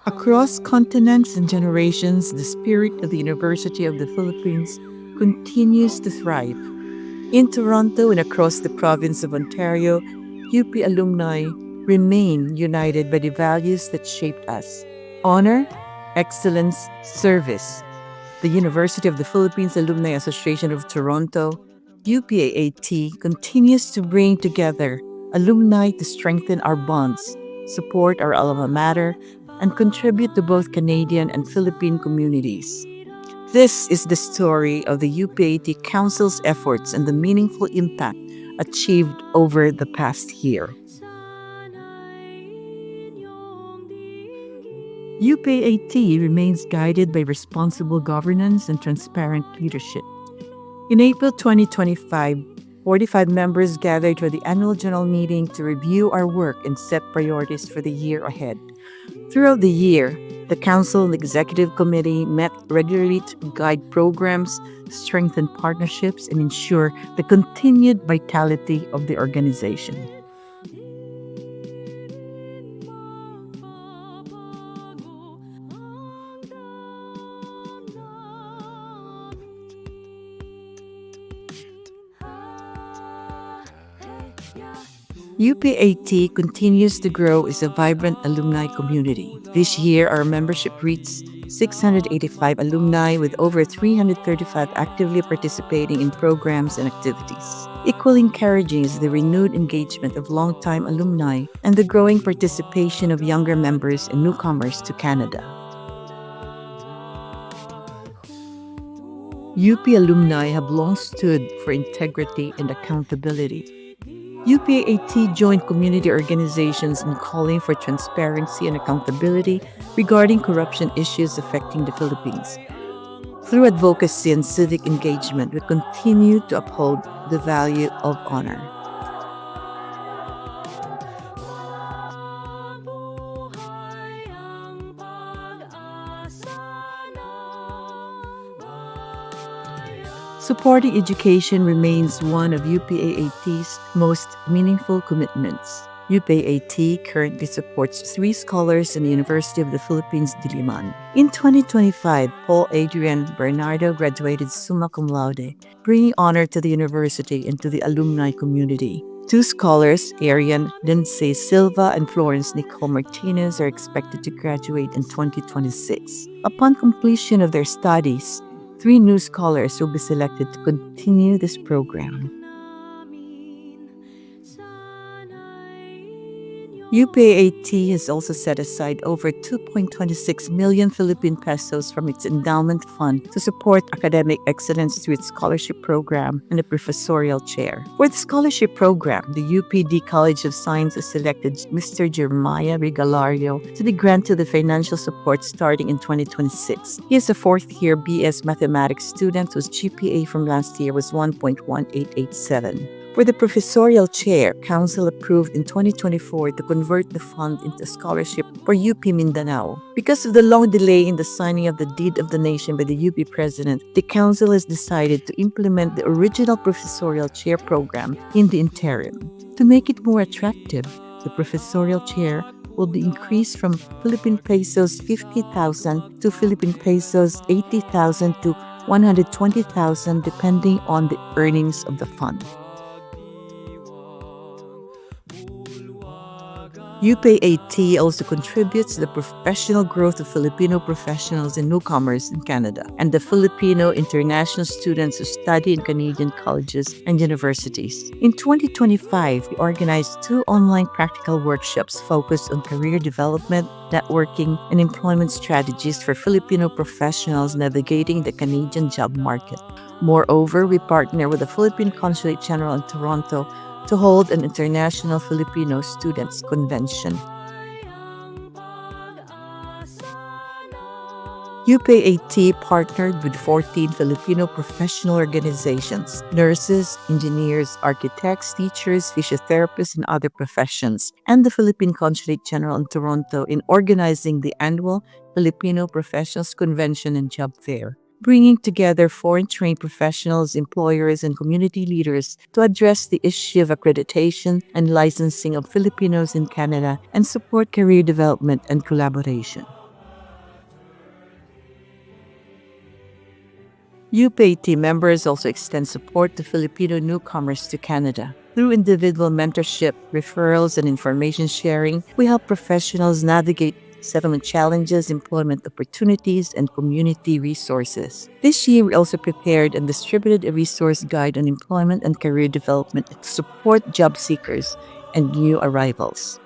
Across continents and generations, the spirit of the University of the Philippines continues to thrive. In Toronto and across the province of Ontario, UP alumni remain united by the values that shaped us: honor, excellence, service. The University of the Philippines Alumni Association of Toronto, UPAAT, continues to bring together alumni to strengthen our bonds, support our alma mater, and contribute to both Canadian and Philippine communities. This is the story of the UPAT Council's efforts and the meaningful impact achieved over the past year. UPAT remains guided by responsible governance and transparent leadership. In April 2025, 45 members gathered for the annual general meeting to review our work and set priorities for the year ahead. Throughout the year, the Council and Executive Committee met regularly to guide programs, strengthen partnerships, and ensure the continued vitality of the organization. UPAT continues to grow as a vibrant alumni community. This year, our membership reached 685 alumni with over 335 actively participating in programs and activities. Equally encouraging is the renewed engagement of longtime alumni and the growing participation of younger members and newcomers to Canada. UP alumni have long stood for integrity and accountability. UPAT joined community organizations in calling for transparency and accountability regarding corruption issues affecting the Philippines. Through advocacy and civic engagement, we continue to uphold the value of honor. Supporting education remains one of UPAAT's most meaningful commitments. UPAAT currently supports 3 scholars in the University of the Philippines, Diliman. In 2025, Paul Adrian Bernardo graduated summa cum laude, bringing honor to the university and to the alumni community. 2 scholars, Arian Lindsay Silva and Florence Nicole Martinez, are expected to graduate in 2026. Upon completion of their studies, 3 new scholars will be selected to continue this program. UPAT has also set aside over 2.26 million Philippine pesos from its endowment fund to support academic excellence through its scholarship program and a professorial chair. For the scholarship program, the UPD College of Science has selected Mr. Jeremiah Regalario to be granted the financial support starting in 2026. He is a 4th-year BS Mathematics student whose GPA from last year was 1.1887. For the professorial chair, Council approved in 2024 to convert the fund into a scholarship for UP Mindanao. Because of the long delay in the signing of the Deed of Donation by the UP President, the Council has decided to implement the original professorial chair program in the interim. To make it more attractive, the professorial chair will be increased from Philippine pesos 50,000 to Philippine pesos 80,000 to 120,000 depending on the earnings of the fund. UPAT also contributes to the professional growth of Filipino professionals and newcomers in Canada and the Filipino international students who study in Canadian colleges and universities. In 2025, we organized 2 online practical workshops focused on career development, networking, and employment strategies for Filipino professionals navigating the Canadian job market. Moreover, we partner with the Philippine Consulate General in Toronto to hold an International Filipino Students Convention. UPAT partnered with 14 Filipino professional organizations, nurses, engineers, architects, teachers, physiotherapists, and other professions, and the Philippine Consulate General in Toronto in organizing the annual Filipino Professionals Convention and Job Fair, bringing together foreign-trained professionals, employers, and community leaders to address the issue of accreditation and licensing of Filipinos in Canada and support career development and collaboration. UPAT members also extend support to Filipino newcomers to Canada. Through individual mentorship, referrals, and information sharing, we help professionals navigate settlement challenges, employment opportunities, and community resources. This year, we also prepared and distributed a resource guide on employment and career development to support job seekers and new arrivals.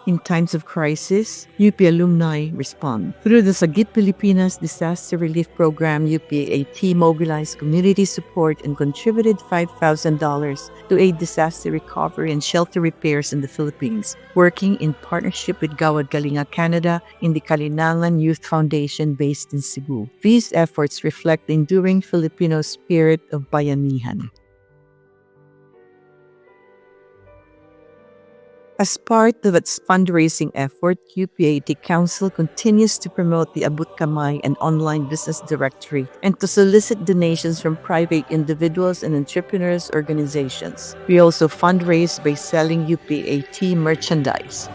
In times of crisis, UP alumni respond. Through the Sagip Pilipinas Disaster Relief Program, UPAT mobilized community support and contributed $5,000 to aid disaster recovery and shelter repairs in the Philippines, working in partnership with Gawad Kalinga Canada in the Kalinangan Youth Foundation based in Cebu. These efforts reflect the enduring Filipino spirit of bayanihan. As part of its fundraising effort, UPAT Council continues to promote the Abut Kamay and online business directory and to solicit donations from private individuals and entrepreneurs organizations. We also fundraise by selling UPAT merchandise.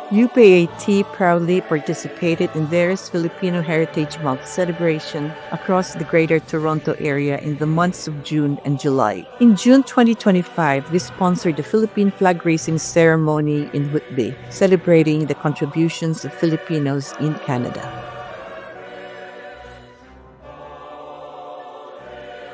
UPAT proudly participated in various Filipino Heritage Month celebration across the Greater Toronto area in the months of June and July. In June 2025, we sponsored the Philippine flag raising ceremony in Whitby, celebrating the contributions of Filipinos in Canada.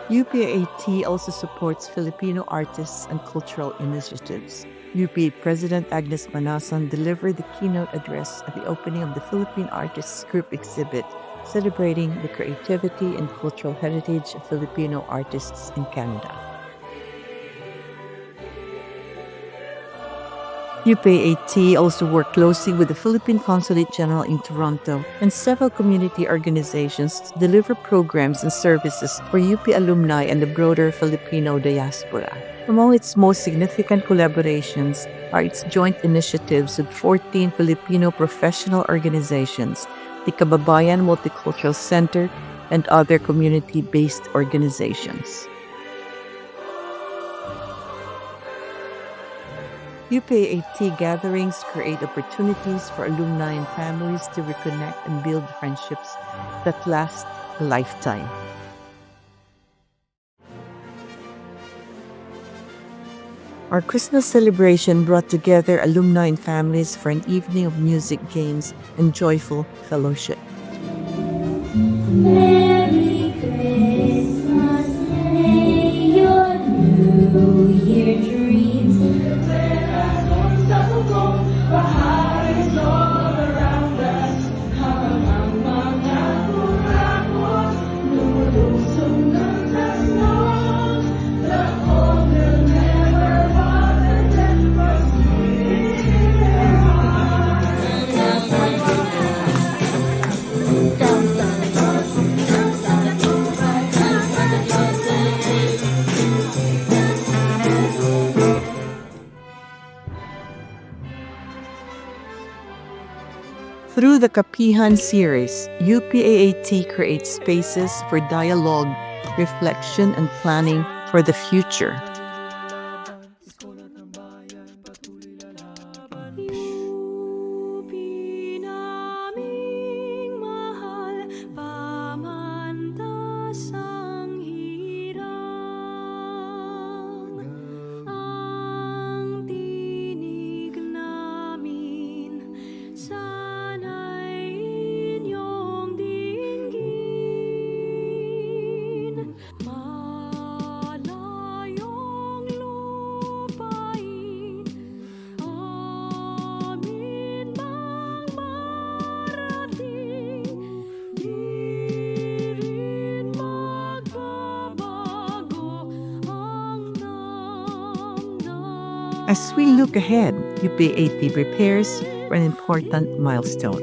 UPAT also supports Filipino artists and cultural initiatives. UP President Agnes Manasan delivered the keynote address at the opening of the Philippine Artists Group exhibit, celebrating the creativity and cultural heritage of Filipino artists in Canada. UPAT also worked closely with the Philippine Consulate General in Toronto and several community organizations to deliver programs and services for UP alumni and the broader Filipino diaspora. Among its most significant collaborations are its joint initiatives with 14 Filipino professional organizations, the Kababayan Multicultural Center, and other community-based organizations. UPAT gatherings create opportunities for alumni and families to reconnect and build friendships that last a lifetime. Our Christmas celebration brought together alumni and families for an evening of music, games, and joyful fellowship. Merry Christmas, may your new year dreams Through the Kapihan series, UPAAT creates spaces for dialogue, reflection, and planning for the future. Naming mahal, pamantas ang hirap. Ang tinig namin, sana'y inyong dinggin. Malayong lupain, amin mang marating, di rin magbabago ang damdamin. As we look ahead, UPAT prepares for an important milestone.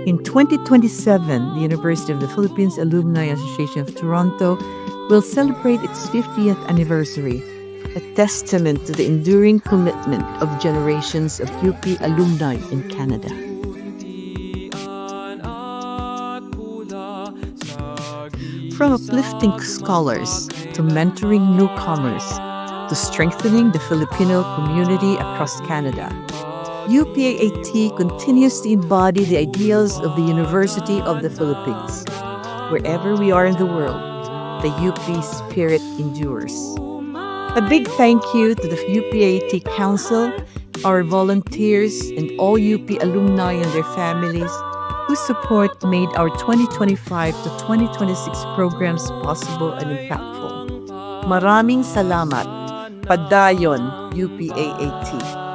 In 2027, the University of the Philippines Alumni Association of Toronto will celebrate its 50th anniversary, a testament to the enduring commitment of generations of UP alumni in Canada. From uplifting scholars to mentoring newcomers, to strengthening the Filipino community across Canada. UPAAT continues to embody the ideals of the University of the Philippines. Wherever we are in the world, the UP spirit endures. A big thank you to the UPAAT Council, our volunteers, and all UP alumni and their families whose support made our 2025 to 2026 programs possible and impactful. Maraming salamat. Padayon, UPAAT.